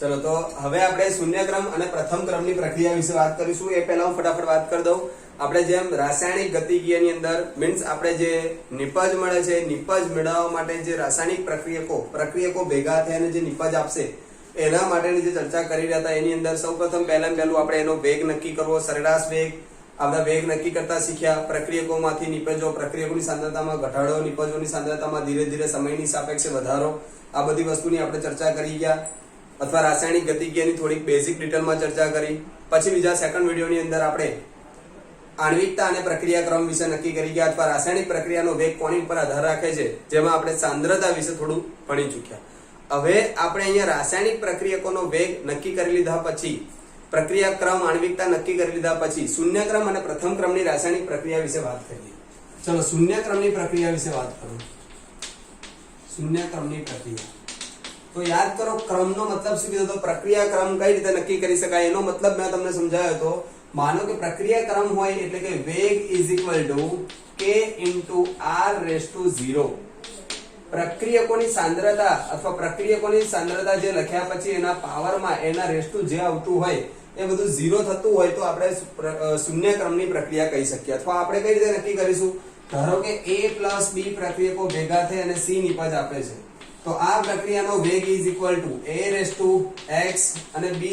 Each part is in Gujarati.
चलो तो હવે આપણે શૂન્ય ક્રમ અને પ્રથમ ક્રમની પ્રક્રિયા વિશે વાત કરીશું। એ પહેલા હું ફટાફટ વાત કરી દઉં। આપણે જેમ રાસાયણિક ગતિકીયની અંદર મીન્સ આપણે જે નિપજ મળે છે, નિપજ મેળવવા માટે જે રાસાયણિક પ્રક્રિયકો ભેગા થઈને જે નિપજ આપશે એના માટેની જે ચર્ચા કરી રહ્યા હતા એની અંદર સૌપ્રથમ પહેલું આપણે એનો વેગ નક્કી કરવો, સરેરાશ વેગ। આપણે વેગ નક્કી કરતા શીખ્યા। પ્રક્રિયકોમાંથી નિપજો, પ્રક્રિયકોની સાંદ્રતામાં ઘટાડો, નિપજોની સાંદ્રતામાં ધીરે ધીરે સમયની સાપેક્ષે વધારો, આ બધી વસ્તુની આપણે ચર્ચા કરી ગયા। અથવા રાસાયણિક ગતિકીયની થોડીક બેઝિક ડિટેલમાં ચર્ચા કરી। પછી બીજા સેકન્ડ વિડિયોની અંદર આપણે આણ્વિકતા અને પ્રક્રિયા ક્રમ વિશે નક્કી કરી ગયા અથવા રાસાયણિક પ્રક્રિયાનો વેગ કોની પર આધાર રાખે છે, જેમાં આપણે સાંદ્રતા વિશે થોડું ભણી ચૂક્યા। હવે આપણે અહીંયા રાસાયણિક પ્રક્રિયકોનો વેગ નક્કી કરી લીધા પછી, પ્રક્રિયા ક્રમ આણ્વિકતા નક્કી કરી લીધા પછી શૂન્ય ક્રમ અને પ્રથમ ક્રમની રાસાયણિક પ્રક્રિયા વિશે વાત કરીએ। ચલો શૂન્ય ક્રમની પ્રક્રિયા વિશે વાત કરું। શૂન્ય ક્રમની પ્રક્રિયા तो याद करो क्रमનો મતલબ શું કીધો તો પ્રક્રિયા ક્રમ કઈ રીતે નક્કી કરી શકાય એનો મતલબ મેં તમને સમજાવ્યો તો માનો કે પ્રક્રિયા ક્રમ હોય એટલે કે વેગ k r/0 પ્રક્રિયકોની સાંદ્રતા અથવા પ્રક્રિયકોની સાંદ્રતા જે લખ્યા પછી એના પાવરમાં એના રેસ્ટુ જે આવતું હોય એ બધું 0 થતું હોય તો આપણે શૂન્ય ક્રમની પ્રક્રિયા કહી શકીએ। અથવા આપણે કઈ રીતે નક્કી કરીશું, ધારો કે a + b પ્રક્રિયકો ભેગા થઈ અને c નિપજ આપે છે તો આ પ્રક્રિયાનો વેગ a/x અને b/y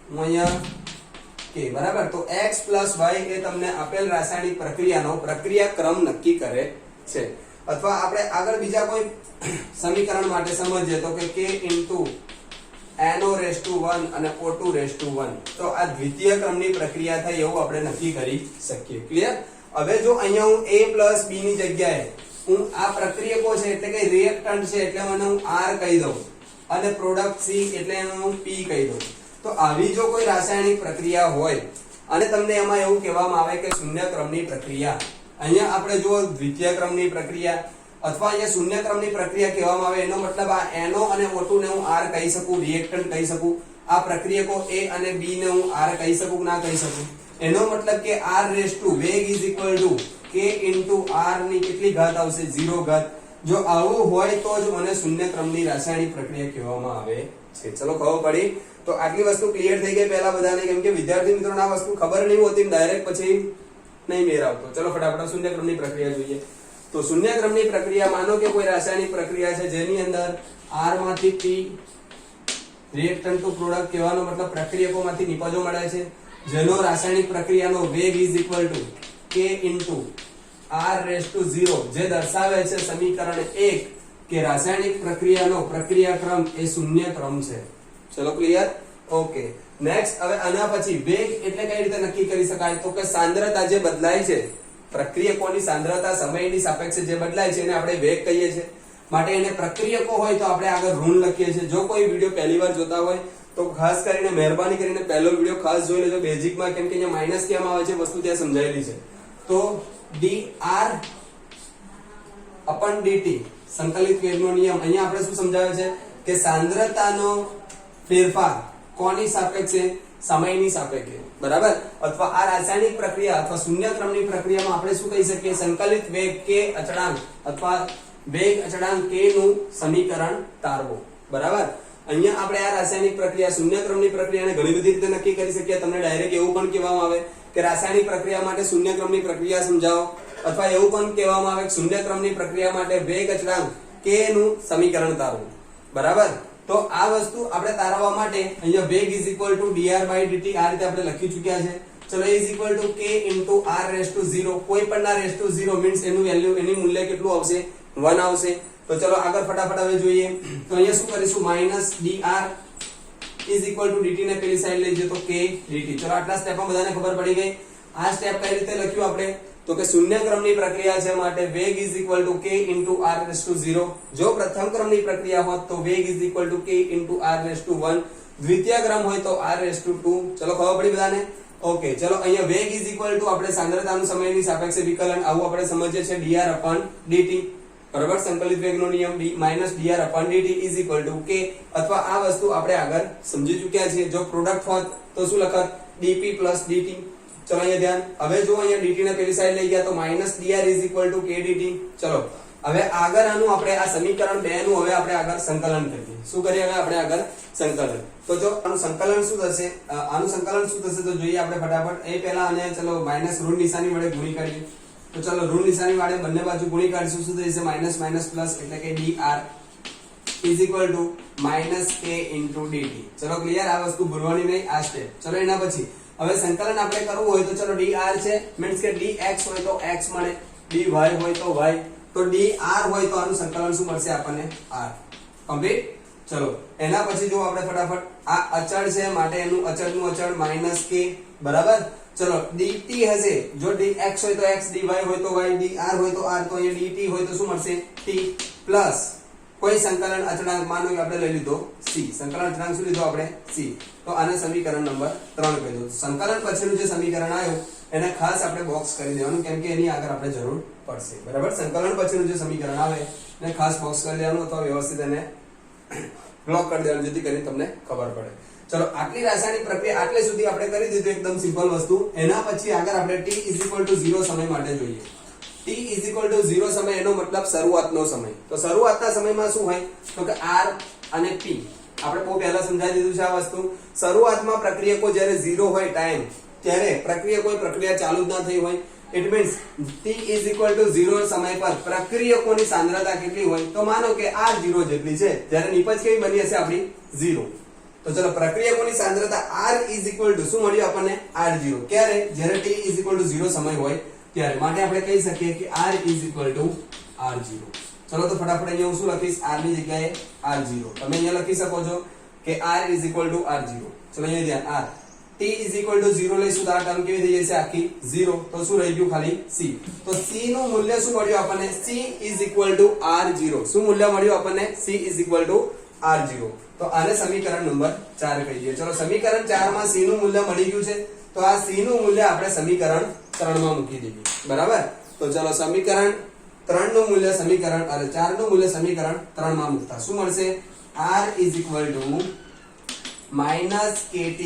હું અહીંયા કે બરાબર। તો x + y એ તમને આપેલ રાસાયણિક પ્રક્રિયાનો પ્રક્રિયા ક્રમ નક્કી કરે છે। અથવા આપણે આગળ બીજા કોઈ સમીકરણ માટે સમજીએ તો કે k × NO1 અને O2 તો આ દ્વિતીય ક્રમની પ્રક્રિયા થાય એવું આપણે નક્કી કરી શકીએ। ક્લિયર? હવે જો અહીંયા હું a + b ની જગ્યાએ હું આ પ્રક્રિયકો છે એટલે કે રિએક્ટન્ટ છે એટલે મને હું R કહી દઉં અને પ્રોડક્ટ C એટલે હું P કહી દઉં। તો આવી જો કોઈ રાસાયણિક પ્રક્રિયા હોય અને તમને એમાં એવું કહેવામાં આવે કે શૂન્ય ક્રમની પ્રક્રિયા, અહીંયા આપણે જો દ્વિતીય ક્રમની પ્રક્રિયા અથવા અહીંયા શૂન્ય ક્રમની પ્રક્રિયા કહેવામાં આવે એનો મતલબ આ NO અને O2 ને હું R કહી શકું, રિએક્ટન્ટ કહી શકું। આ પ્રક્રિયકો A અને B ને હું R કહી શકું કે ના કહી શકું? એનો મતલબ કે R વેગ k × r ની કેટલી ઘાત આવશે? 0 ઘાત। જો આવું હોય તો જ મને શૂન્ય ક્રમની રાસાયણિક પ્રક્રિયા કહેવામાં આવે છે। ચલો ખબર પડી? તો આટલી વસ્તુ ક્લિયર થઈ ગઈ પહેલા બધાને, કેમ કે વિદ્યાર્થી મિત્રોને આ વસ્તુ ખબર નહીં હોતી, ડાયરેક્ટ પછી નહીં મેર આવતો। ચલો ફટાફટ શૂન્ય ક્રમની પ્રક્રિયા જોઈએ। તો શૂન્ય ક્રમની પ્રક્રિયા માનો કે કોઈ રાસાયણિક પ્રક્રિયા છે જેની અંદર r માંથી p રિએક્ટન્ટ ટુ પ્રોડક્ટ કહેવાનો મતલબ પ્રક્રિયકોમાંથી નિપજો મળે છે, જેનો રાસાયણિક પ્રક્રિયાનો વેગ k × r/0 જે દર્શાવે છે સમીકરણ 1 કે રાસાયણિક પ્રક્રિયાનો પ્રક્રિયા ક્રમ એ શૂન્ય ક્રમ છે। ચલો ક્લિયર? ઓકે। નેક્સ્ટ હવે આના પછી વેગ એટલે કઈ રીતે નક્કી કરી શકાય તો કે સાંદ્રતા જે બદલાય છે, પ્રક્રિયકોની સાંદ્રતા સમયની સાપેક્ષે જે બદલાય છે એને આપણે વેગ કહીએ છીએ। માટે એને પ્રક્રિયકો હોય તો આપણે આગળ ઋણ લખીએ છીએ। જો કોઈ વિડિયો પહેલી વાર જોતા હોય તો ખાસ કરીને મહેરબાની કરીને પહેલો વિડિયો ખાસ જોઈ લેજો બેઝિકમાં, કેમ કે અહીંયા માઈનસ કેમ આવે છે વસ્તુ ત્યાં સમજાયેલી છે। તો dr/dt સંકલિત વેગનો નિયમ, અહીંયા આપણે શું સમજાવે છે કે સાંદ્રતાનો ફેરફાર કોની સાપેક્ષે? સમયની સાપેક્ષે, બરાબર। અથવા આ રાસાયણિક પ્રક્રિયા અથવા શૂન્ય ક્રમની પ્રક્રિયામાં આપણે શું કહી શકીએ? સંકલિત વેગ k અચળાંક અથવા વેગ અચળાંક k નું સમીકરણ તારવો, બરાબર। અહીંયા આપણે આ રાસાયણિક પ્રક્રિયા શૂન્ય ક્રમની પ્રક્રિયાને ઘણી બધી રીતે નક્કી કરી શકીએ। તમને ડાયરેક્ટ એવું પણ કહેવામાં આવે કે રાસાયણિક પ્રક્રિયા માટે શૂન્ય ક્રમની પ્રક્રિયા સમજાવો, અથવા એવું પણ કહેવામાં આવે કે શૂન્ય ક્રમની પ્રક્રિયા માટે વેગ અચળાંક k નું સમીકરણ તારવું, બરાબર। તો આ વસ્તુ આપણે તારવવા માટે અહીંયા વેગ dr/dt આ રીતે આપણે લખી ચૂક્યા છે। ચલો k × r/0 કોઈ પણ ના /0 મીન્સ એનું વેલ્યુ એની મૂલ્ય કેટલું આવશે? 1 આવશે। તો ચલો આગળ ફટાફટ હવે જોઈએ। તો અહીંયા શું કરીશું? -dr dt ને પેલી સાઈડ લઈ જઈએ તો k dt। ચલો આટલા સ્ટેપમાં બધાને ખબર પડી ગઈ। આ સ્ટેપ કઈ રીતે લખ્યું આપણે તો કે શૂન્ય ક્રમની પ્રક્રિયા છે માટે વેગ k × r/0। જો પ્રથમ ક્રમની પ્રક્રિયા હોત તો વેગ k × r/1। દ્વિતીય ક્રમ હોય તો r/2। ચલો ખબર પડી બધાને? ઓકે। ચલો અહીંયા વેગ આપણે સાંદ્રતાનું સમયની સાપેક્ષે વિકલન આવું આપણે સમજીએ છીએ dr/dt, બરાબર। સંકલિત વેગનો નિયમ -dr/dt k અથવા આ વસ્તુ આપણે આગળ સમજી ચૂક્યા છીએ। જો પ્રોડક્ટ હોત તો શું લખત? dp + dt। ચલો અહીંયા ધ્યાન, હવે જો અહીંયા dt ને પેલી સાઈડ લઈ ગયા તો -dr k dt। ચલો હવે આગળ આનું આપણે આ સમીકરણ 2 નું હવે આપણે આગળ સંકલન કરીએ. શું કરીએ હવે આપણે આગળ સંકલન? તો જો આનું સંકલન શું થશે? તો જોઈએ આપણે ફટાફટ. એ પહેલા અને ચલો માઈનસ ઋણ નિશાની વડે ગુણી કરીએ. તો ચલો ઋણ નિશાની વડે બંને બાજુ ગુણી કાઢીશું. શું થશે? માઈનસ માઈનસ પ્લસ એટલે કે dr is equal to minus k into dt. ચલો ક્લિયર? આ વસ્તુ ભૂલવાની નહીં, આ સ્ટેપ. ચલો એના પછી હવે સંકલન આપણે કરવું હોય તો ચલો dr છે મીન્સ કે dx હોય તો x મળે, dy હોય તો y, તો dr હોય તો આનું સંકલન શું મળશે આપણને? r. કમ્પ્લીટ. ચલો એના પછી જો આપણે ફટાફટ આ અચળ છે માટે એનું અચળનું અચળ માઈનસ k બરાબર. ચલો dt હશે, જો dx હોય તો x, dy હોય તો y, dr હોય તો r, તો અહીંયા dt હોય તો શું મળશે? t પ્લસ કોઈ સંકલન અચળાંક માનો કે આપણે લઈ લીધો c. સંકલન અચળાંક શું લીધો આપણે? c. તો આને સમીકરણ નંબર 3 કહી દો. સંકલન પછીનું જે સમીકરણ આવ્યું એને ખાસ આપણે બોક્સ કરી દેવાનું કેમ કે એની આગળ આપણે જરૂર પડશે. બરાબર? સંકલન પછીનું જે સમીકરણ આવે એને ખાસ બોક્સ કરી દેવાનું અથવા વ્યવસ્થિત એને બ્લોક કરી દેવાનું જેથી કરીને તમને ખબર પડે. ચલો આટલી રાસાયણિક પ્રક્રિયા આટલે સુધી આપણે કરી દીધું, એકદમ સિમ્પલ વસ્તુ. એના પછી આગળ આપણે t 0 સમય માટે જોઈએ. t 0 સમય એનો મતલબ શરૂઆતનો સમય. તો શરૂઆતના સમયમાં શું હોય? તો કે r અને p આપણે બહુ પહેલા સમજાવી દીધું છે આ વસ્તુ. શરૂઆતમાં પ્રક્રિયકો જ્યારે 0 હોય ટાઈમ, ત્યારે કોઈ પ્રક્રિયા ચાલુ જ ના થઈ હોય, ઇટ મીન્સ t 0 સમય પર પ્રક્રિયકોની સાંદ્રતા કેટલી હોય? તો માનો કે r0 જેટલી છે, જ્યારે નિપજ કેવી બની હશે આપણી? 0. તો ચલો પ્રક્રિયકોની સાંદ્રતા r શું મળ્યું આપણને? r0. ક્યારે? જ્યારે t 0 સમય હોય ત્યારે. માટે આપણે કહી શકીએ કે r r0. ચલો તો ફટાફટ અહીંયા હું શું લખીશ? r ની જગ્યાએ r0. તમે અહીંયા લખી શકો છો કે r r0. ચલો અહીંયા ધ્યાન, r t 0 લઈશું તો આ ટર્મ કેવી થઈ જશે? આખી 0. તો શું રહી ગયું? ખાલી c. તો c નું મૂલ્ય શું મળ્યું આપણને? c r0. શું મૂલ્ય મળ્યું આપણને? c r0. તો આને સમીકરણ નંબર 4 કહીએ. ચલો સમીકરણ 4 માં c નું મૂલ્ય મળી ગયું છે, તો આ c નું મૂલ્ય આપણે સમીકરણ 3 માં મૂકી દઈએ. બરાબર? તો ચલો સમીકરણ 3 નું મૂલ્ય 4 નું મૂલ્ય સમીકરણ 3 માં મૂકતા શું મળશે? r minus kt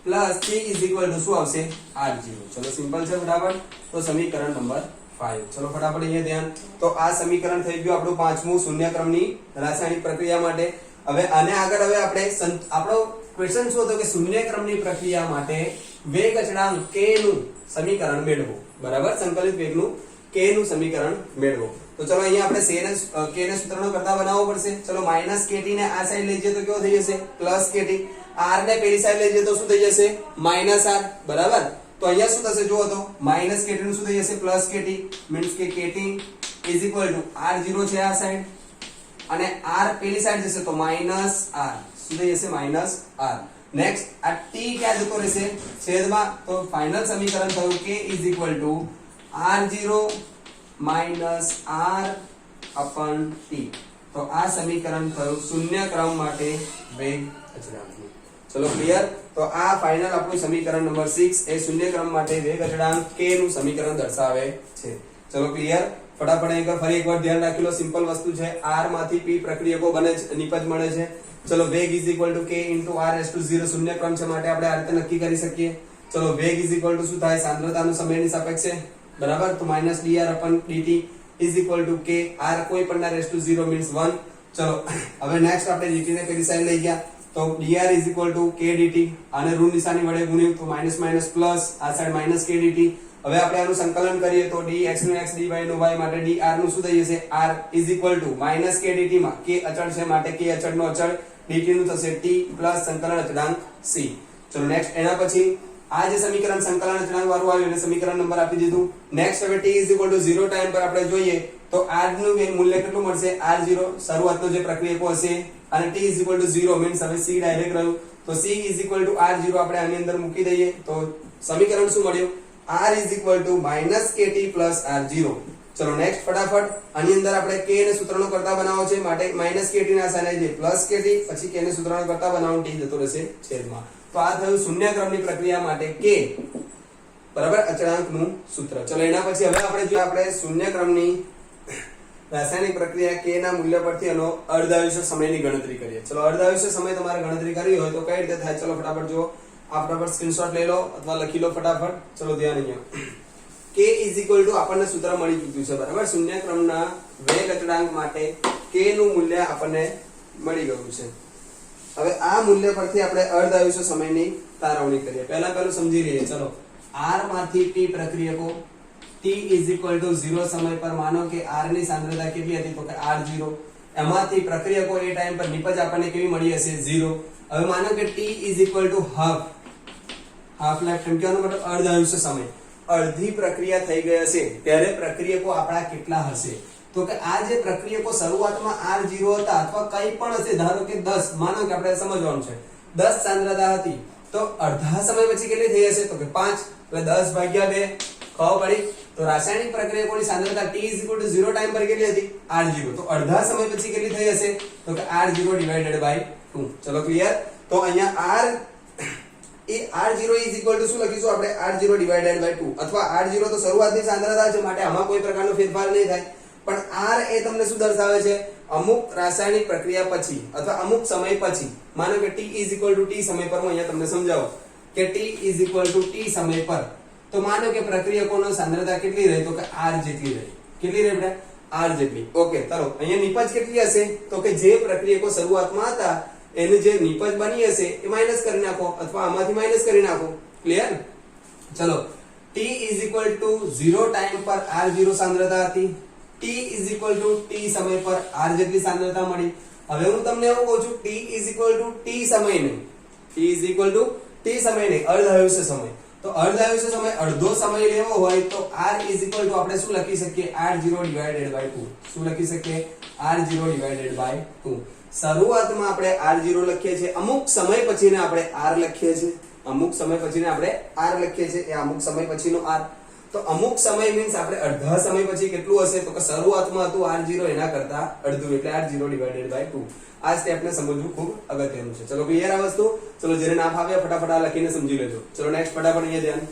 plus t શું આવશે? r0. ચલો સિમ્પલ છે ફટાફટ. તો સમીકરણ નંબર 5. ચલો ફટાફટ અહીંયા ધ્યાન. તો આ સમીકરણ થઈ ગયું આપણું પાંચમું શૂન્ય ક્રમની રાસાયણિક પ્રક્રિયા માટે. હવે આને આગળ હવે આપણે આપણો ક્વેશ્ચન શું હતો કે શૂન્ય ક્રમની પ્રક્રિયા માટે વેગ અચળાંક k નું સમીકરણ મેળવો. બરાબર? સંકલિત વેગનું k નું સમીકરણ મેળવો. તો ચલો અહીંયા આપણે k ને સૂત્રનો કરતા બનાવવો પડશે. ચલો માઈનસ kt ને આ સાઈડ લઈ જઈએ તો કેવો થઈ જશે? Plus kt. r ને પેલી સાઈડ લઈ જઈએ તો શું થઈ જશે? Minus r. બરાબર? તો અહીંયા શું થશે? જુઓ તો માઈનસ kt નું શું થઈ જશે? Plus kt. મીન્સ કે kt r0 છે આ સાઈડ અને r પેલી સાઈડ જશે તો માઈનસ r. શું થઈ જશે? Minus r. નેક્સ્ટ આ t ક્યાં જતો રહેશે? છેદમાં. તો ફાઇનલ સમીકરણ થયું k r0 minus r upon t. તો આ સમીકરણ થયું શૂન્ય ક્રમ માટે વેગ અચળાંકનું. ચલો ક્લિયર? તો આ ફાઇનલ આપણું સમીકરણ નંબર 6 એ શૂન્ય ક્રમ માટે વેગ અચળાંક k નું સમીકરણ દર્શાવે છે. ચલો ક્લિયર? ફટાફટ એક ફરી એકવાર ધ્યાન રાખી લો. સિમ્પલ વસ્તુ છે. r માંથી p પ્રક્રિયકો બને છે, નિપજ મળે છે. ચલો વેગ k r/0 શૂન્ય ક્રમ છે માટે આપણે આ રીતે નક્કી કરી શકીએ. ચલો વેગ શું થાય? સાંદ્રતાનું સમયની સાપેક્ષે. બરાબર? તો -dr/dt k r કોઈ પણ ના /0 means 1. ચલો હવે નેક્સ્ટ આપણે dt ને પેલી સાઈડ લઈ ગયા તો dr k dt. આને ઋણ નિશાની વડે ગુણ્યું તો માઈનસ માઈનસ પ્લસ, આ સાઈડ માઈનસ k dt. હવે આપણે આનું સંકલન કરીએ તો dx નું x, dy નું y માટે dr નું શું થઈ જશે? r -k dt માં k અચળ છે માટે k અચળ નો અચળ, dt નું થશે t પ્લસ સંકલન અચળાંક c. ચલો નેક્સ્ટ એના પછી આ જે સમીકરણ સંકલન અચળાંક વાળું આવ્યું એને સમીકરણ નંબર આપી દીધું. નેક્સ્ટ હવે t 0 ટાઈમ પર આપણે જોઈએ તો r નું મૂલ્ય કેટલું મળશે? r0 શરૂઆતનો જે પ્રક્રિયકો હશે અને t 0 મીન્સ હવે c ડાયરેક્ટ રહ્યું તો c r0 આપણે આની અંદર મૂકી દઈએ તો સમીકરણ શું મળ્યું? r -kt r0. ચલો નેક્સ્ટ ફટાફટ આની અંદર આપણે k ને સૂત્રનો કરતા બનાવવો છે માટે -kt ના સાઇન જે +kt, પછી k ને સૂત્રનો કરતા બનાવવું t જતો રહેશે છેદમાં. તો આ થયું શૂન્ય ક્રમની પ્રક્રિયા માટે k બરાબર અચળાંકનું સૂત્ર. ચલો એના પછી હવે આપણે શૂન્ય ક્રમની રાસાયણિક પ્રક્રિયા k ના મૂલ્ય પરથી એનો અર્ધાયુષ્ય સમયની ગણતરી કરીએ. ચલો અર્ધાયુષ્ય સમય તમારે ગણતરી કરવી હોય તો કઈ રીતે થાય? ચલો ફટાફટ જુઓ. આ ફટાફટ સ્ક્રીનશોટ લઈ લો અથવા લખી લો ફટાફટ. ચલો ધ્યાન અહીંયા k આપણને સૂત્ર મળી ચૂક્યું છે બરાબર શૂન્ય ક્રમના વેગ અચળાંક માટે k નું મૂલ્ય આપણને મળી ગયું છે હવે આ મૂલ્ય પરથી આપણે અર્ધ આયુષ્ય સમયની તારવણી કરીએ પહેલું સમજી લઈએ ચલો r માંથી t પ્રક્રિયકો t 0 સમય પર માનો કે r ની સાંદ્રતા કેટલી હતી તો કે r0 એમાંથી પ્રક્રિયકો એ ટાઈમ પર નિપજ આપણને કેવી મળી હશે 0 હવે માનો કે t હાફ લાઈફ ટાઈમ કહેવાનો મતલબ અર્ધ આયુષ્ય સમય અડધી પ્રક્રિયા થઈ ગઈ હશે ત્યારે પ્રક્રિયકો આપણા કેટલા હશે તો કે આ જે પ્રક્રિયકો શરૂઆતમાં r0 હતા અથવા કંઈ પણ હશે ધારો કે 10 માનો કે આપણે સમજવાનું છે 10 સાંદ્રતા હતી તો અડધા સમય પછી કેટલી થઈ હશે તો કે 5 એટલે 10 ભાગ્યા 2 ખબર પડી તો રાસાયણિક પ્રક્રિયકોની સાંદ્રતા t 0 ટાઈમ પર કેટલી હતી r0 તો અડધા સમય પછી કેટલી થઈ હશે તો કે r0 ડિવાઇડેડ બાય 2 ચલો ક્લિયર તો અહીંયા r એ r0 શું લખીશું આપણે r0 ડિવાઇડેડ બાય 2 અથવા r0 તો શરૂઆતની સાંદ્રતા છે માટે આમાં કોઈ પ્રકારનો ફેરફાર નહીં થાય પણ r એ તમને શું દર્શાવે છે અમુક રાસાયણિક પ્રક્રિયા પછી અથવા અમુક સમય પછી માનો કે t t સમય પર હું અહીંયા તમને સમજાવું કે t t સમય પર તો માનો કે પ્રક્રિયકોનો સાંદ્રતા કેટલી રહી તો કે r જેટલી રહી કેટલી રહી બેટા r જેટલી ઓકે ચાલો અહીંયા નિપજ કેટલી હશે તો કે જે પ્રક્રિયકો શરૂઆતમાં હતા એની જે નિપજ બની હશે એ માઈનસ કરી નાખો અથવા આમાંથી માઈનસ કરી નાખો ક્લિયર ચલો t 0 ટાઈમ પર r0 સાંદ્રતા હતી t t સમય પર r જેટલી સાંદ્રતા મળી હવે હું તમને એવું કહું છું t t સમય નહીં t સમય નહીં અર્ધ આયુષ્ય સમય તો અર્ધ આયુષ્ય સમય અડધો સમય લેવો હોય તો r આપણે શું લખી શકીએ r0 ડિવાઇડેડ બાય 2 શું લખી શકીએ r0 ડિવાઇડેડ બાય 2 શરૂઆતમાં આપણે r0 લખીએ છીએ અમુક સમય પછીને આપણે r લખીએ છીએ અમુક સમય પછીને આપણે r લખીએ છીએ એ અમુક સમય પછીનો r તો અમુક સમય મીન્સ આપણે અડધા સમય પછી કેટલું હશે તો કે શરૂઆતમાં હતું r0 એના કરતા અડધું એટલે r0 ડિવાઇડેડ બાય 2 આ સ્ટેપને સમજવું ખૂબ અગત્યનું છે ચલો ક્લિયર આ વસ્તુ ચલો જેને ના ફાવે ફટાફટ આ લખીને સમજી લેજો ચલો નેક્સ્ટ ફટાફટ અહીંયા ધ્યાન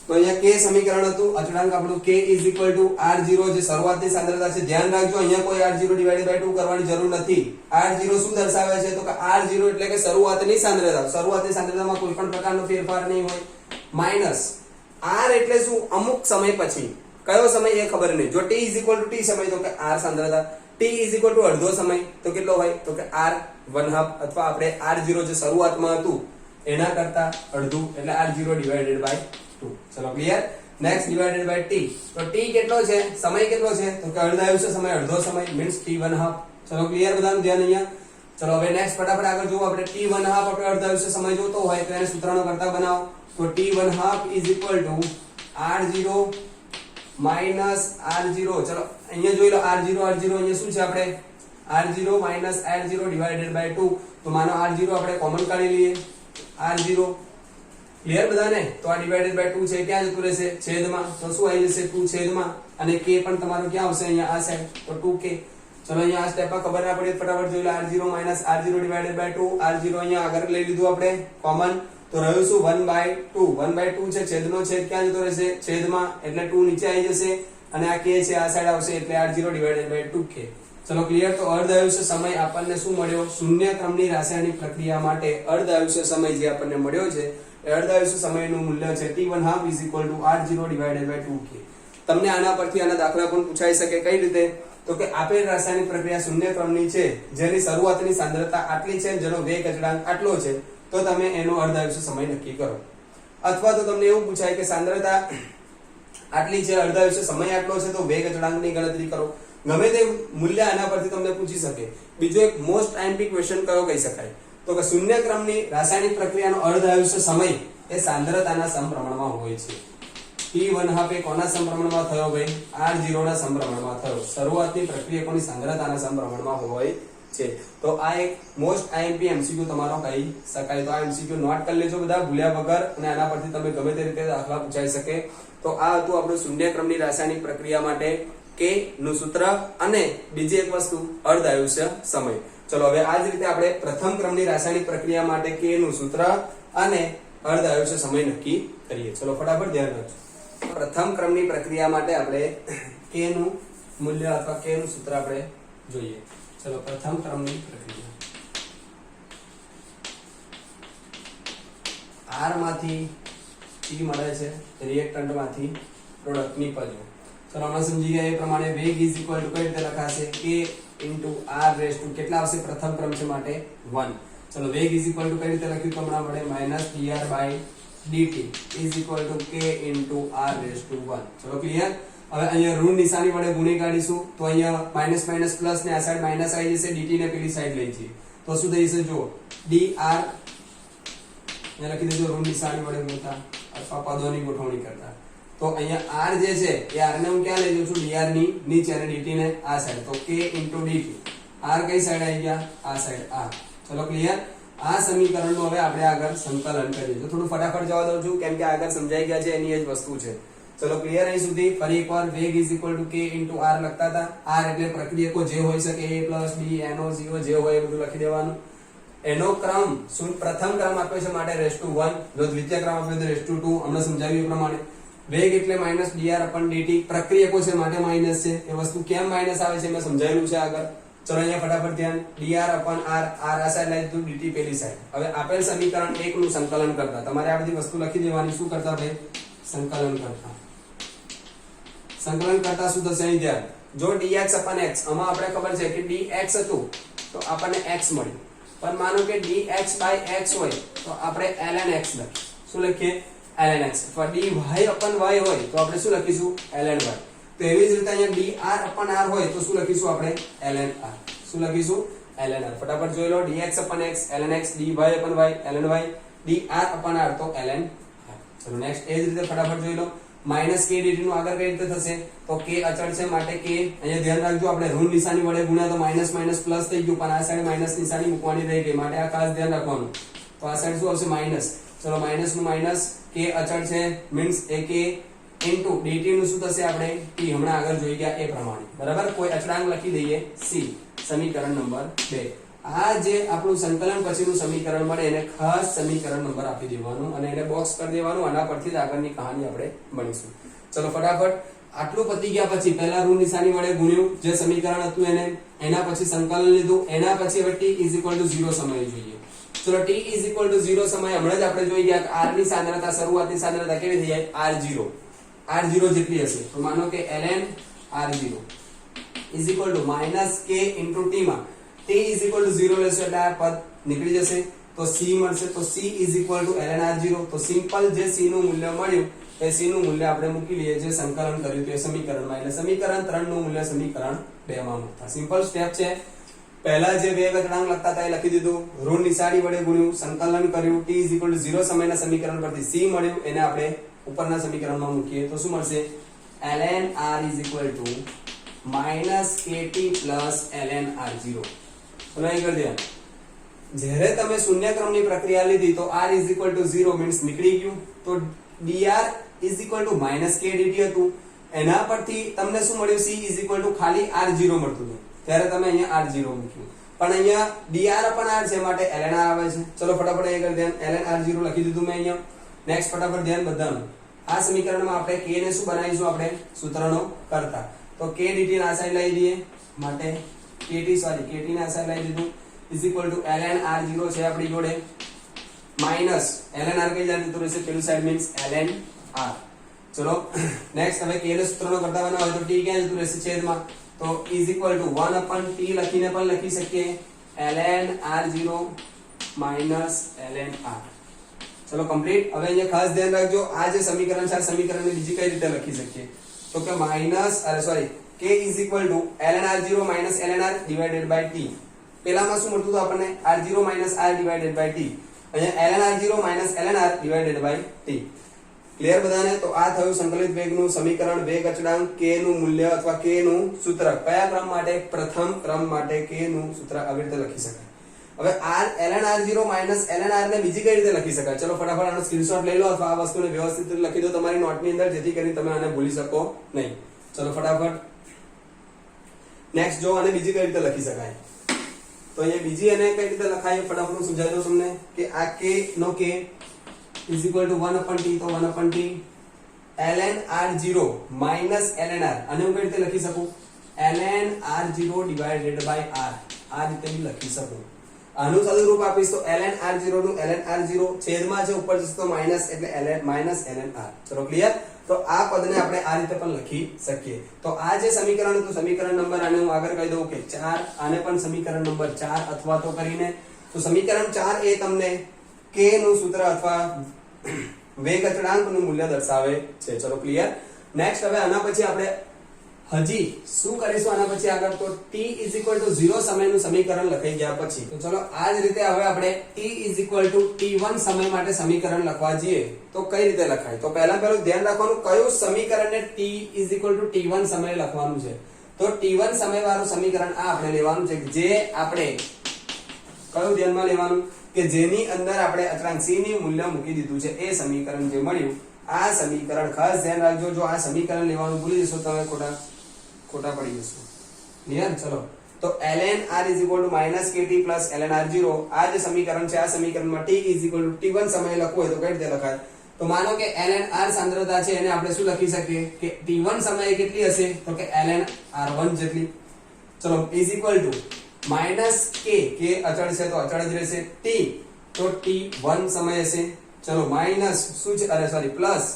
તો અહીંયા k સમીકરણ હતું અચળાંક આપણું k r0 જે શરૂઆતની સાંદ્રતા છે ધ્યાન રાખજો અહીંયા કોઈ r0 ડિવાઇડેડ બાય 2 કરવાની જરૂર નથી r0 શું દર્શાવે છે તો કે r0 એટલે કે શરૂઆતની સાંદ્રતામાં કોઈ પણ પ્રકારનો ફેરફાર નહીં હોય માઈનસ r એટલે શું અમુક સમય પછી કયો સમય એ ખબર નહીં જો t t સમય તો કે r સાંદ્રતા t અડધો સમય તો કેટલો હોય તો કે r 1/2 અથવા આપણે r0 જે શરૂઆતમાં હતું એના કરતા અડધું એટલે r0 ડિવાઇડેડ બાય 2 ચલો clear next divided by t તો t કેટલો છે સમય કેટલો છે તો કે અર્ધ આયુષ્ય સમય અડધો સમય મીન્સ t 1/2 ચલો ક્લિયર બધાનું ધ્યાન અહીંયા ચલો હવે નેક્સ્ટ ફટાફટ આગળ જોવો આપણે t 1/2 આપણે અર્ધ આયુષ્ય સમય જોતો હોય તો એને સૂત્રનો કરતા બનાવો તો t 1/2 r0 માઈનસ r0 ચલો અહીંયા જોઈ લો r0 અહીંયા શું છે આપણે r0 minus r0 divided by 2 તો માનો r0 આપણે કોમન કાઢી લઈએ r0 ક્લિયર બધાને તો આ ડિવાઇડેડ બાય 2 છે ક્યાં જતું રહેશે છેદમાં તો શું આવી જશે 2 છેદમાં અને k પણ તમારો ક્યાં આવશે અહીંયા આ સાઈડ તો 2k ચલો અહીંયા આ સ્ટેપ માં ખબર ના પડી ફટાફટ જોઈ લો r0 minus r0 divided by 2 r0 અહીંયા આગળ લઈ લીધું આપણે કોમન તો રહ્યું શું 1/2 છે છેદનો છેદ ક્યાં જતો રહેશે છેદમાં એટલે 2 નીચે આવી જશે અને આ k છે આ સાઈડ આવશે એટલે r0 ડિવાઇડેડ બાય 2k ચલો ક્લિયર તો અર્ધ આયુષ્ય સમય આપણને શું મળ્યો શૂન્ય ક્રમની રાસાયણિક પ્રક્રિયા માટે અર્ધ આયુષ્ય સમય જે આપણને મળ્યો છે એ અર્ધ આયુષ્ય સમયનું મૂલ્ય છે t1/2 r0 divided by 2k તમને આના પરથી આના દાખલા પણ પૂછાઈ શકે કઈ રીતે તો કે આપેલ રાસાયણિક પ્રક્રિયા શૂન્ય ક્રમની છે જેની શરૂઆતની સાંદ્રતા આટલી છે જેનો વેગ અચળાંક આટલો છે તો તમે એનો અર્ધ આયુષ્ય સમય નક્કી કરો અથવા તો તમને એવું પૂછાય કે સાંદ્રતા આટલી છે અર્ધ આયુષ્ય સમય આટલો છે તો વેગ અચળાંકની ગણતરી કરો ગમે તે મૂલ્ય આના પરથી તમને પૂછી શકે બીજો એક મોસ્ટ આઈએમપી ક્વેશ્ચન કયો કહી શકાય તો કે શૂન્ય ક્રમની રાસાયણિક પ્રક્રિયાનો અર્ધ આયુષ્ય સમય એ સાંદ્રતાના સમપ્રમાણમાં હોય છે t1/2 એ કોના સમપ્રમાણમાં થયો ભાઈ r0 ના સમપ્રમાણમાં થયો શરૂઆતની પ્રક્રિયકોની સાંદ્રતાના સમપ્રમાણમાં હોય છે તો આ એક મોસ્ટ આઈએમપી એમસીક્યુ તમારો કહી શકાય તો આ એમસીક્યુ નોટ કરી લેજો બધા ભૂલ્યા વગર અને આના પરથી તમે ગમે તે રીતે દાખલા પૂછાઈ શકે તો આ હતું આપણું શૂન્ય ક્રમની રાસાયણિક પ્રક્રિયા માટે k નું સૂત્ર અને બીજી એક વસ્તુ અર્ધ આયુષ્ય સમય ચલો હવે આ જ રીતે આપણે પ્રથમ ક્રમની રાસાયણિક પ્રક્રિયા માટે k નું સૂત્ર અને અર્ધ આયુષ્ય સમય નક્કી કરીએ ચલો ફટાફટ ધ્યાન રાખજો પ્રથમ ક્રમની પ્રક્રિયા માટે આપણે k નું મૂલ્ય અથવા k નું સૂત્ર આપણે જોઈએ ચલો પ્રથમ ક્રમની પ્રક્રિયા r માંથી t P મળે છે રિએક્ટન્ટ માંથી પ્રોડક્ટ નીકળ્યો. ચલો હમણાં સમજી ગયા એ પ્રમાણે વેગ ઇઝ ઇક્વલ ટુ કઈ રીતે લખાશે k into r raise two કેટલા આવશે પ્રથમ ક્રમ છે માટે 1. ચલો વેગ ઇઝ ઇક્વલ ટુ કઈ રીતે લખ્યું તો હમણાં મળે minus dr by dt is equal to k into r raise to 1. ચલો ક્લિયર. હવે અહીંયા ઋણ નિશાની વડે ગુણી કાઢીશું તો અહીંયા માઇનસ માઇનસ પ્લસ ને આ સાઈડ માઇનસ આવી જશે dt ને પેલી સાઈડ લઈ જઈએ તો શું થઈ જશે જો dr અહીંયા લખી દેજો ઋણ નિશાની વડે ગુણતા અથવા પદોની ગોઠવણી કરતા તો અહીંયા r જે છે એ r ને હું ક્યાં લઈ જઉં છું dr ની નીચે અને dt ને આ સાઈડ તો k dt r કઈ સાઈડ આવી ગયા આ સાઈડ r. ચલો ક્લિયર. આ સમીકરણનું હવે આપણે આગળ સંકલન કરીએ તો થોડું ફટાફટ જવા દઉં છું કેમ કે આગળ સમજાઈ ગયા છે એની જ વસ્તુ છે. ચલો ક્લિયર અહીં સુધી. ફરી એકવાર વેગ is equal to k into r લખતા હતા. r એટલે પ્રક્રિયકો જે હોઈ શકે a પ્લસ b no 0 જે હોય એ બધું લખી દેવાનું. એનો ક્રમ શું પ્રથમ ક્રમ આપ્યો છે માટે રેસ ટુ 1 જો દ્વિતીય ક્રમ આપ્યો તો રેસ ટુ 2 હમણાં સમજાવ્યું એ પ્રમાણે. વેગ એટલે માઇનસ dr upon dt પ્રક્રિયકો છે માટે માઇનસ છે એ વસ્તુ કેમ માઇનસ આવે છે મેં સમજાવ્યું છે આગળ. ચલો અહીંયા ફટાફટ ધ્યાન dr upon r r આ સાઈડ લઈ દીધું dt પેલી સાઈડ. હવે આપેલ સમીકરણ 1 નું સંકલન કરતા તમારે આ બધી વસ્તુ લખી દેવાની. શું કરતા ભાઈ સંકલન કરતા. સંકલન કરતા શું થશે અહીં ધ્યાન જો dx upon x આમાં આપણે ખબર છે કે dx હતું તો આપણને x મળ્યું પણ માનો કે dx by x હોય તો આપણે ln x લખીએ. શું લખીએ ln x અથવા dy upon y હોય તો આપણે શું લખીશું ln y. તો એવી જ રીતે અહીંયા dr upon r હોય તો શું લખીશું આપણે ln r. શું લખીશું ln r. ફટાફટ જોઈ લો dx upon x ln x dy upon y ln y dr upon r તો ln r. ચલો નેક્સ્ટ એ જ રીતે ફટાફટ જોઈ લો માઈનસ k dt નું આગળ કઈ રીતે થશે તો k અચળ છે માટે k અહીંયા ધ્યાન રાખજો આપણે ઋણ નિશાની વડે ગુણ્યા તો માઈનસ માઈનસ પ્લસ થઈ ગયું પણ આ સાઈડ માઈનસ નિશાની મૂકવાની રહી ગઈ માટે આ ખાસ ધ્યાન રાખવાનું. તો આ સાઈડ શું આવશે માઈનસ. ચલો માઈનસ નું માઈનસ k અચળ છે મીન્સ એ k ઇન્ટુ dt નું શું થશે આપણે t હમણાં આગળ જોઈ ગયા એ પ્રમાણે બરાબર. કોઈ અચળાંક લખી દઈએ c સમીકરણ નંબર 2. આ જે આપણું સંકલન પછીનું સમીકરણ મળે એને ખાસ સમીકરણ નંબર આપી દેવાનું અને એને બોક્સ કરી દેવાનું. આના પરથી જ આગળની કહાની આપણે ભણીશું. ચલો ફટાફટ આટલું પતી ગયા પછી પહેલા ઋણ નિશાની વડે ગુણ્યું જે સમીકરણ હતું એને એના પછી સંકલન લીધું એના પછી હવે t 0 સમય જોઈએ. ચલો t 0 સમય હમણાં જ આપણે જોઈ ગયા કે r ની સાંદ્રતા શરૂઆતની સાંદ્રતા કેવી થઈ જાય r0 જેટલી હશે તો માનો કે ln r0 - k * t માં t 0 લેશો એટલે આ પદ નીકળી જશે તો c મળશે તો c ln r0. તો સિમ્પલ જે c નું મૂલ્ય મળ્યું એ c નું મૂલ્ય આપણે મૂકી લઈએ જે સંકલન કર્યું તે સમીકરણમાં એટલે સમીકરણ 3 નું મૂલ્ય સમીકરણ 2 માં મૂકતા. સિમ્પલ સ્ટેપ છે. પહેલા જે વેગ અચળાંક લખતા હતા એ લખી દીધું ઋણ નિશાની વડે ગુણ્યું સંકલન કર્યું t 0 સમયના સમીકરણ પરથી c મળ્યું એને આપણે ઉપરના સમીકરણમાં મૂકીએ તો શું મળશે ln r -kt ln r0. ચલો અહીં કરી દે. જ્યારે તમે શૂન્ય ક્રમની પ્રક્રિયા લીધી તો r 0 મીન્સ નીકળી ગયું તો dr -k dt હતું એના પરથી તમને શું મળ્યું c ખાલી r0 મળતું હતું ત્યારે તમે અહીંયા r0 મૂક્યું પણ અહીંયા dr upon r છે માટે ln r આવે છે. ચલો ફટાફટ એ કરી ધ્યાન ln r0 લખી દીધું મેં અહીંયા. નેક્સ્ટ ફટાફટ ધ્યાન બધાનું આ સમીકરણમાં આપણે k ને શું બનાવીશું આપણે સૂત્રનો કરતા તો k dt ના સાઈડ લઈ દઈએ માટે kt ના સાઈડ લઈ દીધું ln r0 છે આપણી જોડે માઈનસ ln r કઈ જાય તો રહેશે પેલું સાઈડ મીન્સ ln r. ચલો નેક્સ્ટ હવે k ને સૂત્રનો કરતા બનાવો તો t ક્યાં જતું રહેશે છેદમાં તો = 1 t લખીને પણ લખી શકીએ ln r0 ln r. ચલો કમ્પ્લીટ. હવે અહીંયા ખાસ ધ્યાન રાખજો આ જે સમીકરણ છે આ સમીકરણને બીજી કઈ રીતે લખી શકીએ તો કે k ln r0 ln r divided by t. પેલામાં શું મળતું હતું આપણને r0 r divided by t અહીંયા ln r0 ln r divided by t. Clear બધાને. તો આ થયું સંકલિત વેગનું સમીકરણ. વેગ અચળાંક k નું મૂલ્ય અથવા k નું સૂત્ર કયા ક્રમ માટે પ્રથમ ક્રમ માટે k નું સૂત્ર આવી રીતે લખી શકાય. હવે ln r0 ln r ને બીજી કઈ રીતે લખી શકાય ચલો ફટાફટ આનો સ્ક્રીનશોટ લઈ લો અથવા આ વસ્તુને વ્યવસ્થિત રીતે લખી દો તમારી નોટની અંદર જેથી કરીને તમે આને ભૂલી શકો નહીં. ચલો ફટાફટ નેક્સ્ટ જો આને બીજી કઈ રીતે લખી શકાય તો અહીંયા બીજી અને કઈ રીતે લખાય ફટાફટ હું સમજાવી દઉં તમને કે આ k નો k = 1/t તો 1/t ln r0 ln r અને હું કઈ રીતે લખી શકું ln r0 divided by r આ રીતે બી લખી શકું. આનું સાદુરૂપ આપીશ તો ln r0 નું ln r0 છેદમાં છે ઉપર જશે તો માઈનસ એટલે ln r. ચલો ક્લિયર? તો આ પદને આપણે આ રીતે પણ લખી શકીએ. તો આ જે સમીકરણ હતું સમીકરણ નંબર આને હું આગળ કહી દઉં કે 4, આને પણ સમીકરણ નંબર 4 અથવા તો કરીને તો સમીકરણ 4 એ તમને k નું સૂત્ર અથવા વેગ અચળાંકનું મૂલ્ય દર્શાવે છે. ચલો ક્લિયર? નેક્સ્ટ હવે આના પછી આપણે હજી શું કરીશું આના પછી આગળ તો t 0 સમયનું સમીકરણ લખાઈ ગયા પછી તો ચલો આ જ રીતે હવે આપણે t t1 સમય માટે સમીકરણ લખવા જઈએ તો કઈ રીતે લખાય? તો પહેલું ધ્યાન રાખવાનું કયું સમીકરણને t t1 સમય લખવાનું છે. તો t1 સમય વાળું સમીકરણ આ આપણે લેવાનું છે જે આપણે કયું ધ્યાનમાં લેવાનું કે જેની અંદર આપણે અચળાંક c ની મૂલ્ય મૂકી દીધું છે એ સમીકરણ જે મળ્યું આ સમીકરણ ખાસ ધ્યાન રાખજો. જો આ સમીકરણ લેવાનું ભૂલી જશો તમે ખોટા પડી જશો. ક્લિયર? ચલો તો ln r -kt ln r0 આ જે સમીકરણ છે આ સમીકરણમાં t t1 સમય લખવું હોય તો કઈ રીતે લખાય? તો માનો કે ln r સાંદ્રતા છે એને આપણે શું લખી શકીએ કે t1 સમયે કેટલી હશે તો કે ln r1 જેટલી. ચલો -k અચળ છે તો અચળ જ રહેશે, t તો t1 સમય હશે. ચલો માઈનસ શું છે અરે સોરી પ્લસ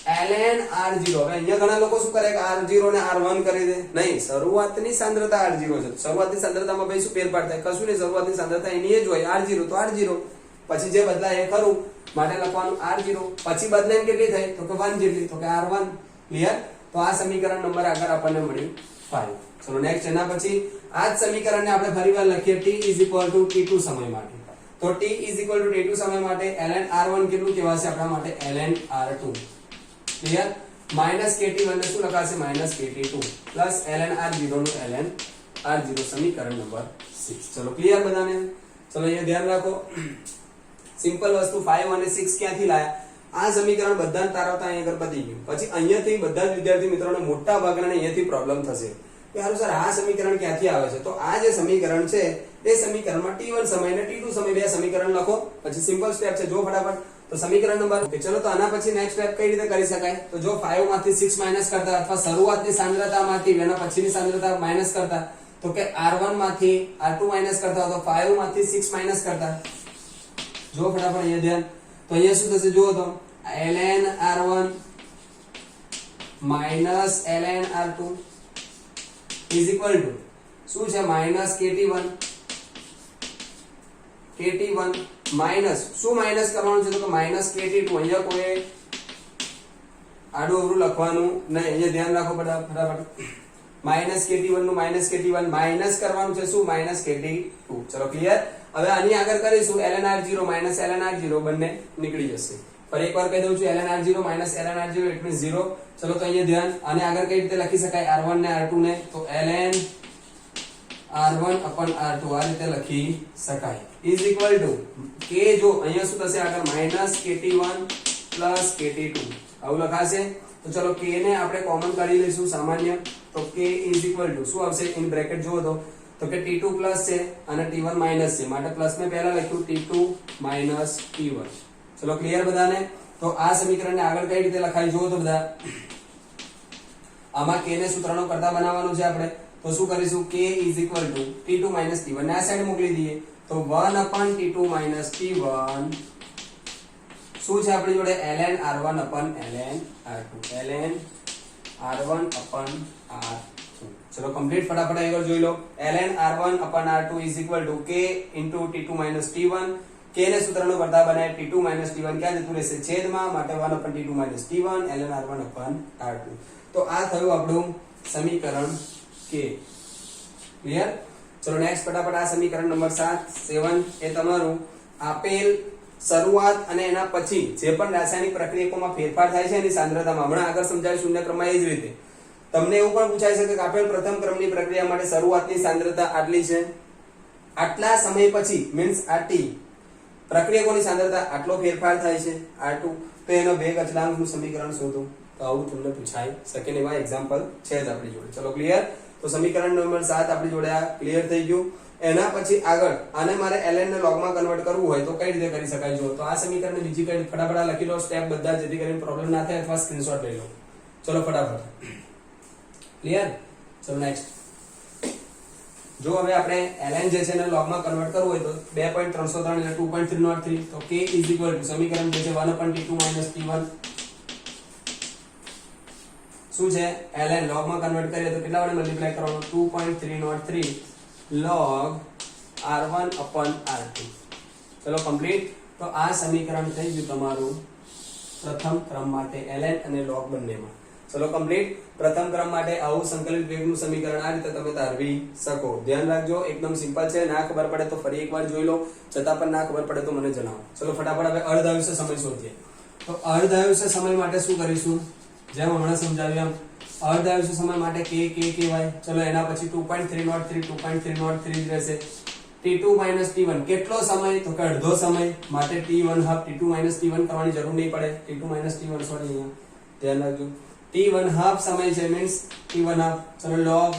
ln r0. હવે અહીંયા ઘણા લોકો શું કરે કે r0 ને r1 કરી દે. નહીં, શરૂઆતની સાંદ્રતા r0 છે. શરૂઆતની સાંદ્રતામાં ભાઈ શું ફેરફાર થાય? કશું નહીં, શરૂઆતની સાંદ્રતા એની જ હોય r0 તો r0 પછી જે બદલાય એ ખરું માટે લખવાનું r0 પછી બદલાઈને કેટલી થઈ તો કે 1 જેટલી તો કે r1. ક્લિયર? તો આ સમીકરણ નંબર આગળ આપણને મળ્યું 5. ચલો નેક્સ્ટ એના પછી આ જ સમીકરણને આપણે ફરીવાર લખીએ t t2 સમય માટે. તો t t2 સમય માટે ln r1 કેટલું કહેવાશે આપણા માટે ln r2. ક્લિયર? -kt1 ને શું લખાશે -kt2 પ્લસ ln r0 નું ln r0 સમીકરણ નંબર 6. ચલો ક્લિયર બધાને? ચલો અહીંયા ધ્યાન રાખો સિમ્પલ વસ્તુ 5 અને 6 ક્યાંથી લાયા? આ સમીકરણ બધા તારવતા અહીંયા આગળ પતી ગયું. પછી અહીંયાથી બધા જ વિદ્યાર્થી મિત્રોને મોટા ભાગના અહીંયાથી પ્રોબ્લેમ થશે કે હારું સર આ સમીકરણ ક્યાંથી આવે છે? તો આ જે સમીકરણ છે એ સમીકરણમાં t1 સમય અને t2 સમય બે સમીકરણ લખો. પછી સિમ્પલ સ્ટેપ છે જો ફટાફટ. તો સમીકરણ નંબર ઓકે ચલો તો આના પછી નેક્સ્ટ સ્ટેપ કઈ રીતે કરી શકાય? તો જો 5 માંથી 6 માઈનસ કરતા અથવા શરૂઆતની સાંદ્રતામાંથી એના પછીની સાંદ્રતા માઈનસ કરતા તો કે r1 માંથી r2 માઈનસ કરતા તો 5 માંથી 6 માઈનસ કરતા જો ફટાફટ અહીંયા ધ્યાન. તો અહીંયા શું થશે જુઓ તો ln r1 minus ln r2 is equal two શું છે -kt1 માઈનસ શું માઈનસ કરવાનું છે તો કે -kt2. અહીંયા કોઈ આડું અવરું લખવાનું નહીં, અહીંયા ધ્યાન રાખો ફટાફટ. -kt1 નું -kt1 માઈનસ કરવાનું છે શું -kt2. ચલો ક્લિયર? હવે આની આગળ કરીશું ln r0 ln r0 બંને નીકળી જશે. ફરી એકવાર કહી દઉં છું ln r0 ln r0 it means 0. ચલો તો અહીંયા ધ્યાન આને આગળ કઈ રીતે લખી શકાય r1 ને r2 ને તો ln r1 r2 આ રીતે લખી શકાય ઇઝ ઇક્વલ ટુ k. જો અહીંયા શું થશે આગળ -kt1 kt2 આવું લખાશે. તો ચલો k ને આપણે કોમન કાઢી લઈશું સામાન્ય. તો k ઇઝ ઇક્વલ ટુ શું આવશે ઇન બ્રેકેટ જુઓ તો કે t2 પ્લસ છે અને t1 માઈનસ છે માટે પ્લસ મેં પહેલા લખ્યું t2 t1. ચલો ક્લિયર બધાને? તો આ સમીકરણને આગળ કઈ રીતે લખાય જુઓ તો બધા. આમાં k ને સૂત્રનો કરતા બનાવવાનું છે આપણે. તો શું કરીશું k t2 t1 ને આ સાઈડ મોકલી દઈએ તો 1/t2 t1 શું છે આપણી જોડે ln r1 ln r2 ln r1 r2. ચલો કમ્પ્લીટ ફટાફટ આગળ જોઈ લો. ln r1 r2 is equal to k into t2 t1. k ને સૂત્રનો કરતા બનાય t2 t1 ક્યાં જતું રહેશે છેદમાં માટે 1/t2 t1 ln r1 r2. તો આ થયું આપણું સમીકરણ k. ક્લિયર? ચલો નેક્સ્ટ ફટાફટ આ સમીકરણ નંબર 7 એ તમારું આપેલ શરૂઆત અને એના પછી જે પણ રાસાયણિક પ્રક્રિયાઓમાં ફેરફાર થાય છે એની સાંદ્રતામાં હમણાં આગળ સમજાવ્યું શૂન્ય ક્રમમાં એ જ રીતે તમને એવું પણ પૂછાઈ શકે કે આપેલ પ્રથમ ક્રમની પ્રક્રિયા માટે શરૂઆતની સાંદ્રતા આટલી છે, આટલા સમય પછી મીન્સ આ t પ્રક્રિયાઓની સાંદ્રતા આટલો ફેરફાર થાય છે r2 તો એનો વેગ અચળાંકનું સમીકરણ શોધો. તો આવું તમને પૂછાઈ શકે ને એવા એક્ઝામ્પલ છે જ આપણી જોડે. ચલો ક્લિયર? તો સમીકરણ નંબર 7 આપણી જોડે આ ક્લિયર થઈ ગયું. એના પછી આગળ આને મારે ln ને log માં કન્વર્ટ કરવું હોય તો કઈ રીતે કરી શકાય જો તો આ સમીકરણને બીજી કઈ ફટાફટ લખી લો સ્ટેપ બધા જેથી કરીને પ્રોબ્લેમ ના થાય અથવા સ્ક્રીનશોટ લઈ લો. ચલો ફટાફટ. ક્લિયર? ચલો નેક્સ્ટ જો હવે આપણે ln જે છે એને log માં કન્વર્ટ કરવું હોય તો 2.303 એટલે 2.303 તો k સમીકરણ જે છે 1/t2 - t1 શું છે ln log માં કન્વર્ટ કરીએ તો કેટલા વડે મલ્ટીપ્લાય કરવાનો 2.303 log r1/r2 ચલો કમ્પ્લીટ તો આ સમીકરણ થઈ ગયું તમારું પ્રથમ ક્રમ માટે ln અને log બંનેમાં ચલો કમ્પ્લીટ પ્રથમ ક્રમ માટે આવું સંકલિત વેગનું સમીકરણ આ રીતે તમે તારવી શકો ધ્યાન રાખજો એકદમ સિમ્પલ છે ના ખબર પડે તો ફરી એકવાર જોઈ લો છતાં પણ ના ખબર પડે તો મને જણાવો ચલો ફટાફટ હવે અર્ધ આયુષ્ય સમય શોધીએ તો અર્ધ આયુષ્ય સમય માટે શું કરીશું જેમ હમણાં સમજાવ્યું એમ અર્ધ આયુષ્ય સમય માટે k કહેવાય ચલો એના પછી 2.303 રહેશે t2 - t1 કેટલો સમય તો કે અડધો સમય માટે t1 હાફ t2 - t1 કરવાની જરૂર નહીં પડે t2 - t1 સોરી અહીંયા ધ્યાન રાખજો t1 હાફ સમય છે મીન્સ t1 હાફ ચલો log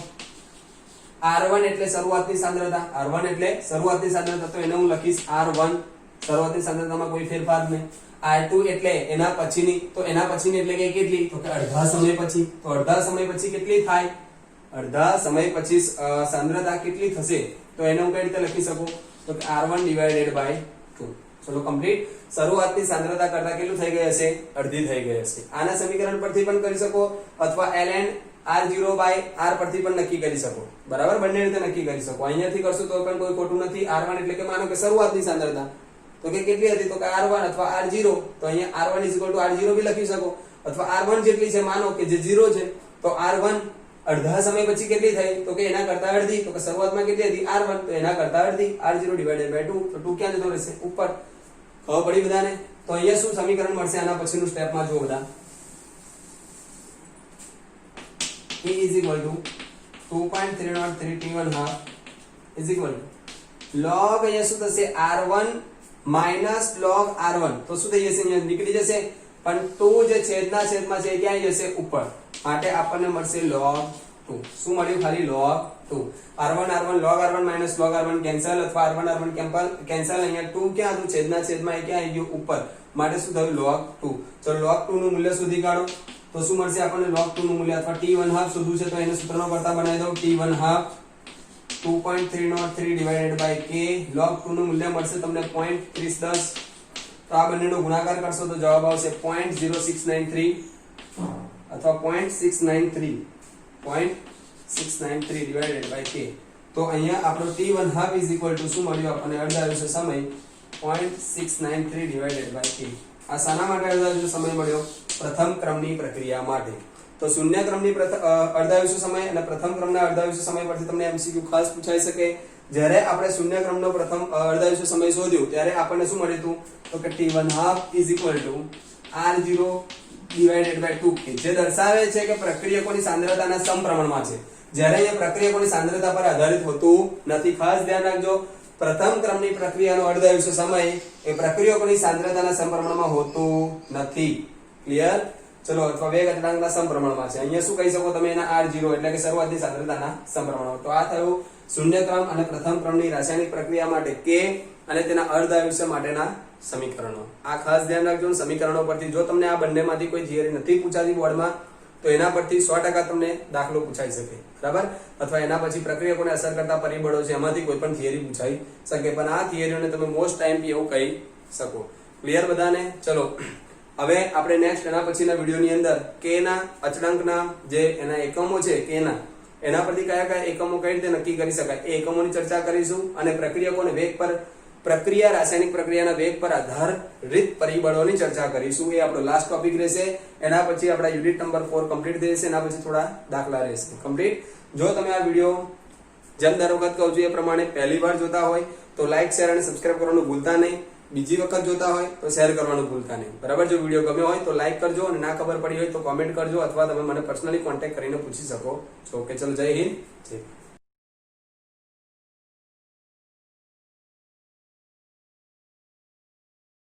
r1 એટલે શરૂઆતની સાંદ્રતા r1 એટલે શરૂઆતની સાંદ્રતા તો એને હું લખીશ r1 શરૂઆતની સાંદ્રતામાં કોઈ ફેરફાર નહીં r2 એટલે એના પછીની તો એના પછીની એટલે કે કેટલી તો કે અડધા સમય પછી તો અડધા સમય પછી કેટલી થાય અડધા સમય પછી સાંદ્રતા કેટલી થશે તો એને હું કઈ રીતે લખી શકું તો કે r1 / 2 ચલો કમ્પ્લીટ શરૂઆતની સાંદ્રતા કરતા કેટલું થઈ ગઈ હશે અડધી થઈ ગઈ હશે આના સમીકરણ પરથી પણ કરી શકો અથવા ln r0/r પરથી પણ નક્કી કરી શકો બરાબર બંને રીતે નક્કી કરી શકો અહીંયાથી કરશો તો પણ કોઈ ખોટું નથી r1 એટલે કે માનો કે શરૂઆતની સાંદ્રતા તો કે કેટલી હતી તો કે r1 અથવા r0 તો અહીંયા r1 r0 બી લખી શકો અથવા r1 જેટલી છે માનો કે જે 0 છે તો r1 અડધા સમય પછી કેટલી થઈ તો કે એના કરતા અડધી તો કે શરૂઆતમાં કેટલી હતી r1 તો એના કરતા અડધી r0 / 2 તો 2 ક્યાં જતો રહેશે ઉપર ખબર પડી બધાને તો અહીંયા શું સમીકરણ મળશે આના પછીનું સ્ટેપમાં જો બધા k = 2.303 t1 હાફ log અહીંયા શું થશે r1 - log r1 તો શું થઈ જશે અહીંયા નીકળી જશે પણ 2 જે છેદમાં છે એ ક્યાં જશે ઉપર માટે આપણને મળશે log 2 શું મળ્યું ખાલી log 2 r1 log r1 - log r1 cancel અથવા r1 કેન્સલ અહીંયા 2 ક્યાં હતું છેદમાં એ ક્યાં આવી ગયું ઉપર માટે શું થયું log 2 ચલો log 2 નું મૂલ્ય શોધી કાઢો તો શું મળશે આપણને log 2 નું મૂલ્ય અથવા t1 હાફ શોધવું છે તો એને સૂત્રનો કરતા બનાવી દઉં t1 હાફ 2.303 / k log 2 નું મૂલ્ય મળશે તમને 0.3010 તો આ બંનેનો ગુણાકાર કરશો તો જવાબ આવશે 0.0693 અથવા 0.693 / k તો અહીંયા આપણો t1 હાફ શું મળ્યું આપણને અર્ધ આયુષ્ય સમય 0.693 / k આ શાના માટે અર્ધ આયુષ્ય સમય મળ્યો પ્રથમ ક્રમની પ્રક્રિયા માટે તો શૂન્ય ક્રમની અર્ધ આયુષ્ય સમય અને પ્રથમ ક્રમના અર્ધ આયુષ્ય સમય પરથી તમને MCQ ખાસ પૂછાઈ શકે જ્યારે આપણે શૂન્ય ક્રમનો પ્રથમ અર્ધ આયુષ્ય સમય શોધ્યો ત્યારે આપણને શું મળ્યું હતું તો કે t1 હાફ r0 / 2 જે દર્શાવે છે કે પ્રક્રિયકોની સાંદ્રતાના સમપ્રમાણમાં છે જ્યારે અહીંયા પ્રક્રિયકોની સાંદ્રતા પર આધારિત હોતું નથી ખાસ ધ્યાન રાખજો પ્રથમ ક્રમની પ્રક્રિયાનો અર્ધ આયુષ્ય સમય એ પ્રક્રિયકોની સાંદ્રતાના સમપ્રમાણમાં હોતું નથી ક્લિયર ચલો અથવા વેગ અચળાંકના સમપ્રમાણમાં છે અહીંયા શું કહી શકો તમે એના r0 એટલે કે શરૂઆતની સાંદ્રતાના સમપ્રમાણમાં તો આ થયું શૂન્ય ક્રમ અને પ્રથમ ક્રમની રાસાયણિક પ્રક્રિયા માટે k અને તેના અર્ધ આયુષ્ય માટેના સમીકરણો આ ખાસ ધ્યાન રાખજો સમીકરણો પરથી જો તમને આ બંનેમાંથી કોઈ થિયરી નથી પૂછાતી બોર્ડમાં તો એના પરથી 100% તમને દાખલો પૂછાઈ શકે બરાબર અથવા એના પછી પ્રક્રિયકોને અસર કરતા પરિબળો છે એમાંથી કોઈ પણ થિયરી પૂછાઈ શકે પણ આ થિયરીઓને તમે મોસ્ટ ટાઈમ એવું કહી શકો ક્લિયર બધાને ચલો હવે આપણે નેક્સ્ટ એના પછીના વિડિયોની અંદર k ના અચળાંકના જે એના એકમો છે k ના એના પરથી કયા એકમો કઈ રીતે નક્કી કરી શકાય એ એકમોની ચર્ચા કરીશું અને પ્રક્રિયકોને વેગ પર પ્રક્રિયા રાસાયણિક પ્રક્રિયાના વેગ પર આધારિત પરિબળોની ચર્ચા કરીશું એ આપણો લાસ્ટ ટોપિક રહેશે એના પછી આપણા યુનિટ નંબર 4 કમ્પ્લીટ થશે એના પછી થોડા દાખલા રહેશે કમ્પ્લીટ જો તમે આ વિડિયો જેમ દર વખત કહું છું એ પ્રમાણે પહેલી વાર જોતા હોય તો લાઈક શેર અને સબસ્ક્રાઇબ કરવાનું ભૂલતા નહીં બીજી વખત જોતા હોય તો શેર કરવાનું ભૂલતા નહીં બરાબર જો વિડિયો ગમ્યો હોય તો લાઈક કરજો અને ના ખબર પડી હોય તો કોમેન્ટ કરજો અથવા તમે મને પર્સનલી કોન્ટેક્ટ કરીને પૂછી શકો છો કે ચલો જય હિન્દ જય